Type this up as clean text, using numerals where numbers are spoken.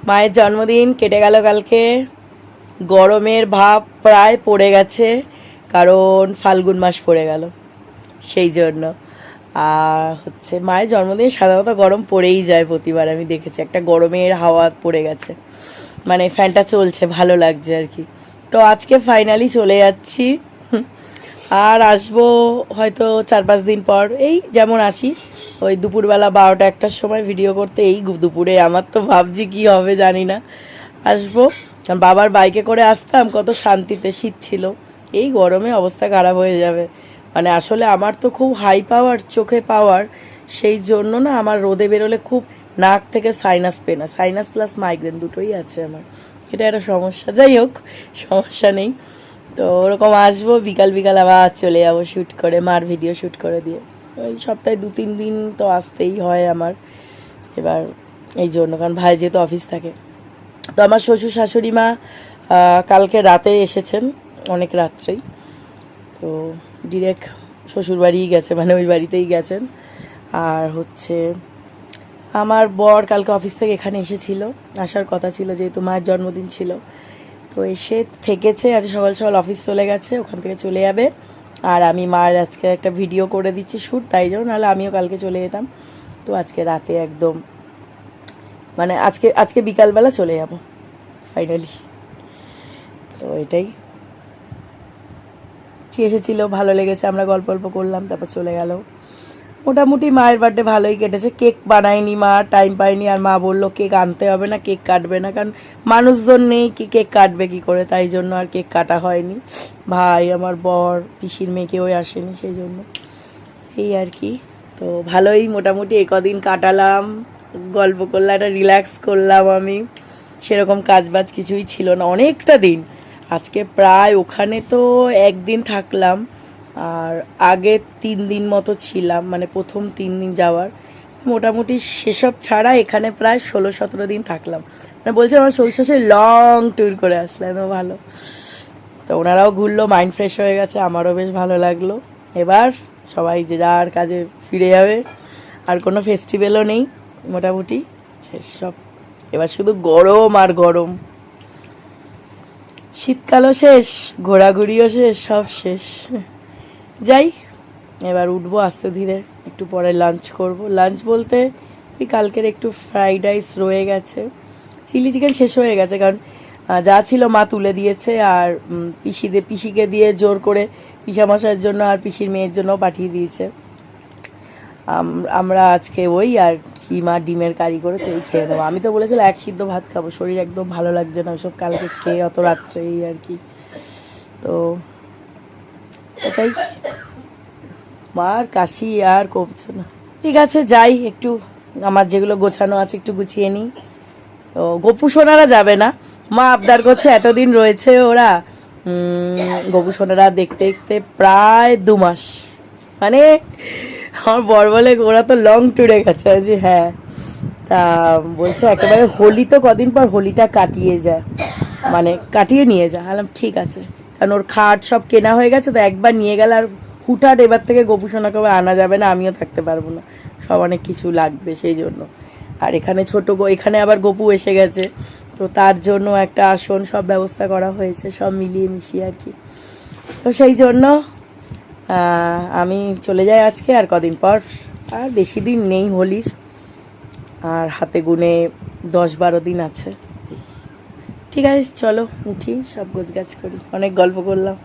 মায়ের জন্মদিন কেটে গেল কালকে। গরমের ভাব প্রায় পড়ে গেছে, কারণ ফাল্গুন মাস পড়ে গেল, সেই জন্য। আর হচ্ছে মায়ের জন্মদিন সাধারণত গরম পড়েই যায় প্রতিবার, আমি দেখেছি একটা গরমের হাওয়া পড়ে গেছে, মানে ফ্যানটা চলছে, ভালো লাগছে আর কি। তো আজকে ফাইনালি চলে যাচ্ছি, আর আসবো হয়তো 4-5 দিন পর। এই যেমন আসি ওই দুপুরবেলা 12টা-1টার সময় ভিডিও করতে, এই দুপুরে আমার তো ভাবছি কি হবে জানি না। আসবো, বাবার বাইকে করে আসতাম, কত শান্তিতে, শীত ছিল। এই গরমে অবস্থা খারাপ হয়ে যাবে, মানে আসলে আমার তো খুব হাই পাওয়ার, চোখে পাওয়ার, সেই জন্য না আমার রোদে বেরোলে খুব নাক থেকে sinus pain, sinus plus migraine দুটোই আছে আমার, এটা একটা সমস্যা। যাই হোক, সমস্যা নেই। তো ওরকম আসবো, বিকাল বিকাল আবার চলে যাবো শ্যুট করে, মার ভিডিও শ্যুট করে দিয়ে। ওই সপ্তাহে 2-3 দিন তো আসতেই হয় আমার, এবার এই জন্য, কারণ ভাই যেহেতু অফিস থাকে। তো আমার শ্বশুর শাশুড়ি মা কালকে রাতে এসেছেন, অনেক রাত্রেই। তো ডিরেক্ট শ্বশুর বাড়িই গেছে, মানে ওই বাড়িতেই গেছেন। আর হচ্ছে আমার বর কালকে অফিস থেকে এখানে এসেছিল, আসার কথা ছিল যেহেতু মায়ের জন্মদিন ছিল। তো এসে থেকেছে, আজ সকাল সকাল অফিস চলে গেছে, ওখান থেকে চলে যাবে। আর আমি মার আজকে একটা ভিডিও করে দিচ্ছি শ্যুট, তাই জন্য, নাহলে আমিও কালকে চলে যেতাম। তো আজকে রাতে একদম, মানে আজকে বিকালবেলা চলে যাব ফাইনালি। তো এটাই এসেছিল, ভালো লেগেছে, আমরা গল্প গল্প করলাম, তারপর চলে গেল। মোটামুটি মায়ের বার্থডে ভালোই কেটেছে। কেক বানায়নি মা, টাইম পায়নি, আর মা বললো কেক আনতে হবে না, কেক কাটবে না, কারণ মানুষজন নেই, কি কেক কাটবে কি করে, তাই জন্য আর কেক কাটা হয়নি। ভাই, আমার বর, পিসির মেয়ে কেউই আসেনি, সেই জন্য। এই আর কি। তো ভালোই মোটামুটি একদিন কাটালাম, গল্প করলাম, একটা রিল্যাক্স করলাম আমি, সেরকম কাজবাজ কিছুই ছিল না অনেকটা দিন। আজকে প্রায় ওখানে তো একদিন থাকলাম, আর আগে 3 দিন মতো ছিলাম, মানে প্রথম 3 দিন যাওয়ার, মোটামুটি সেসব ছাড়া এখানে প্রায় 16-17 দিন থাকলাম। মানে বলছে আমার শ্বশুর লং ট্যুর করে আসলাম, ভালো। তো ওনারাও ঘুরলো, মাইন্ড ফ্রেশ হয়ে গেছে, আমারও বেশ ভালো লাগলো। এবার সবাই যে যার কাজে ফিরে যাবে, আর কোনো ফেস্টিভ্যালও নেই, মোটামুটি শেষ সব। এবার শুধু গরম আর গরম, শীতকালও শেষ, ঘোরাঘুরিও শেষ, সব শেষ। যাই, এবার উঠবো আস্তে ধীরে, একটু পরে লাঞ্চ করব। লাঞ্চ বলতে ওই কালকের একটু ফ্রাইড রাইস রয়ে গেছে, চিলি চিকেন শেষ হয়ে গেছে, কারণ যা ছিল মা তুলে দিয়েছে, আর পিসিকে দিয়ে জোর করে পিসামশাইয়ের জন্য আর পিসির মেয়ের জন্য পাঠিয়ে দিয়েছে। আমরা আজকে ওই আর মা ডিমের কারি করেছে, ওই খেয়ে নেবো। আমি তো বলেছিলাম 1 সিদ্ধ ভাত খাবো, শরীর একদম ভালো লাগছে না ওসব কালকে খেয়ে অত রাত্রে, এই আর কি। তো এটাই, মার কাশি আর কমছে না। ঠিক আছে, যাই একটু, আমার যেগুলো গোছানো আছে একটু গুছিয়ে নিই। তো গপু সোনারা যাবে না, মা আবদার করছে, এতদিন রয়েছে ওরা। গপু সোনারা দেখতে দেখতে প্রায় 2 মাস, মানে আমার বর বলে ওরা তো লং ট্যুরে গেছে। যে হ্যাঁ, তা বলছে একেবারে হোলি তো কদিন পর হোলিটা কাটিয়ে যায়, মানে কাটিয়ে নিয়ে যা। বললাম ঠিক আছে, কারণ ওর খাট সব কেনা হয়ে গেছে, তো একবার নিয়ে গেলে আর হুটহাট এবার থেকে গপু সোনাকে আনা যাবে না, আমিও থাকতে পারবো না, সব অনেক কিছু লাগবে, সেই জন্য। আর এখানে এখানে আবার গপু এসে গেছে, তো তার জন্য একটা আসন সব ব্যবস্থা করা হয়েছে, সব মিলিয়ে মিশিয়ে আর কি। তো সেই জন্য আমি চলে যাই আজকে, আর কদিন পর, আর বেশি দিন নেই হোলির, আর হাতে গুনে 10-12 দিন আছে। ঠিক আছে, চলো উঠি, সব গোছগাছ করি, অনেক গল্প করলাম।